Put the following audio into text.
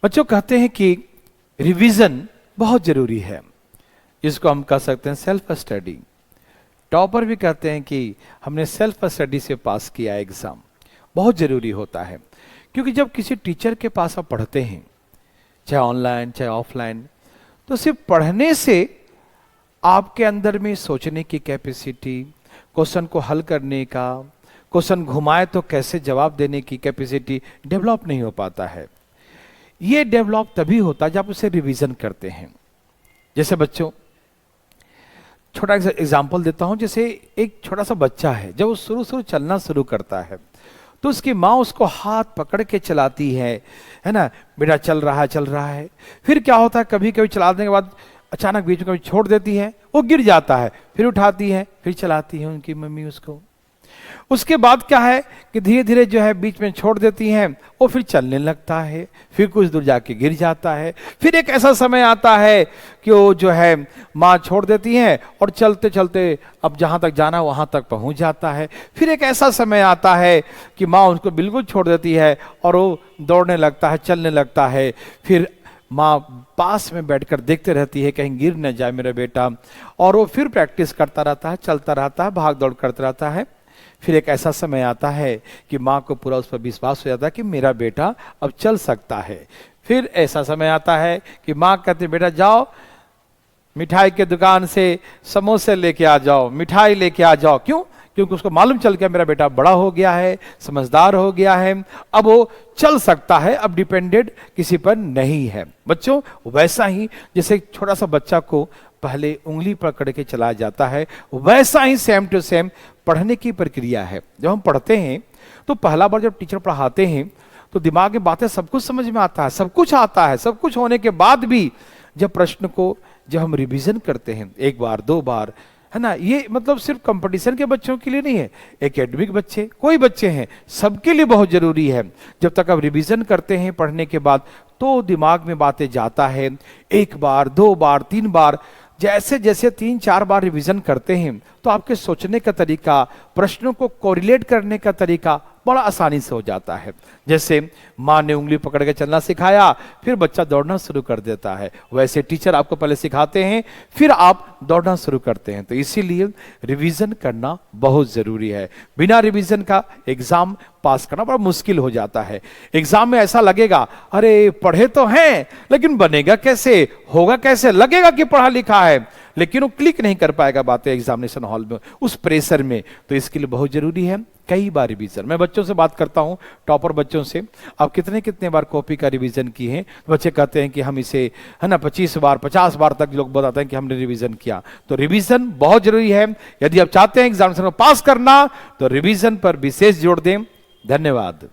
बच्चों कहते हैं कि रिवीजन बहुत जरूरी है। इसको हम कह सकते हैं सेल्फ स्टडी। टॉपर भी कहते हैं कि हमने सेल्फ स्टडी से पास किया एग्जाम। बहुत जरूरी होता है, क्योंकि जब किसी टीचर के पास आप पढ़ते हैं, चाहे ऑनलाइन चाहे ऑफलाइन, तो सिर्फ पढ़ने से आपके अंदर में सोचने की कैपेसिटी, क्वेश्चन को हल करने का, क्वेश्चन घुमाए तो कैसे जवाब देने की कैपेसिटी डेवलप नहीं हो पाता है। ये डेवलप तभी होता है जब आप उसे रिवीजन करते हैं। जैसे बच्चों, छोटा एग्जांपल देता हूं। जैसे एक छोटा सा बच्चा है, जब वो शुरू चलना शुरू करता है तो उसकी माँ उसको हाथ पकड़ के चलाती है ना, बेटा चल रहा है। फिर क्या होता है, कभी कभी चलाने के बाद अचानक बीच में कभी छोड़ देती है, वो गिर जाता है, फिर उठाती है, फिर चलाती है उनकी मम्मी उसको। उसके बाद क्या है कि धीरे धीरे जो है बीच में छोड़ देती हैं, वो फिर चलने लगता है, फिर कुछ दूर जाके गिर जाता है। फिर एक ऐसा समय आता है कि वो जो है माँ छोड़ देती हैं और चलते चलते अब जहाँ तक जाना वहाँ तक पहुँच जाता है। फिर एक ऐसा समय आता है कि माँ उसको बिल्कुल छोड़ देती है और वो दौड़ने लगता है, चलने लगता है। फिर माँ पास में बैठकर देखते रहती है कहीं गिर न जाए मेरा बेटा, और वो फिर प्रैक्टिस करता रहता है, चलता रहता है, भाग दौड़ करता रहता है। फिर एक ऐसा समय आता है कि माँ को पूरा उस पर विश्वास हो जाता है कि मेरा बेटा अब चल सकता है। फिर ऐसा समय आता है कि माँ कहती है बेटा जाओ मिठाई के दुकान से समोसे लेके आ जाओ, मिठाई लेके आ जाओ। क्यों? क्योंकि उसको मालूम चल गया मेरा बेटा बड़ा हो गया है, समझदार हो गया है, अब वो चल सकता है, अब डिपेंडेंट किसी पर नहीं है। बच्चों, वैसा ही जैसे छोटा सा बच्चा को पहले उंगली पकड़ के चलाया जाता है, वैसा ही सेम टू सेम पढ़ने की प्रक्रिया है। जब हम पढ़ते हैं तो पहला बार जब टीचर पढ़ाते हैं तो दिमाग में बातें सब कुछ समझ में आता है, सब कुछ आता है। सब कुछ होने के बाद भी जब प्रश्न को जब हम रिवीजन करते हैं एक बार दो बार, है ना, ये मतलब सिर्फ कंपटीशन के बच्चों के लिए नहीं है, एकेडमिक बच्चे, कोई बच्चे हैं, सबके लिए बहुत जरूरी है। जब तक आप रिवीजन करते हैं पढ़ने के बाद तो दिमाग में बातें जाता है। एक बार दो बार तीन बार, जैसे जैसे तीन चार बार रिवीजन करते हैं तो आपके सोचने का तरीका, प्रश्नों को कोरिलेट करने का तरीका बड़ा आसानी से हो जाता है। जैसे माँ ने उंगली पकड़ के चलना सिखाया, फिर बच्चा दौड़ना शुरू कर देता है, वैसे टीचर आपको पहले सिखाते हैं, फिर आप दौड़ना शुरू करते हैं। तो इसीलिए रिवीजन करना बहुत जरूरी है। बिना रिवीजन का एग्जाम पास करना बड़ा मुश्किल हो जाता है। एग्जाम में ऐसा लगेगा अरे पढ़े तो हैं लेकिन बनेगा कैसे, होगा कैसे, लगेगा कि पढ़ा लिखा है, लेकिन वो क्लिक नहीं कर पाएगा बातें एग्जामिनेशन हॉल में उस प्रेशर में। तो इसके लिए बहुत जरूरी है कई बार रिवीजन। मैं बच्चों से बात करता हूं, टॉपर बच्चों से, आप कितने बार कॉपी का रिवीजन किए हैं? बच्चे कहते हैं कि हम इसे, है ना, 25 बार 50 बार तक लोग बताते हैं कि हमने रिवीजन किया। तो रिवीजन बहुत जरूरी है। यदि आप चाहते हैं एग्जामिनेशन को पास करना तो रिवीजन पर विशेष जोर दें। धन्यवाद।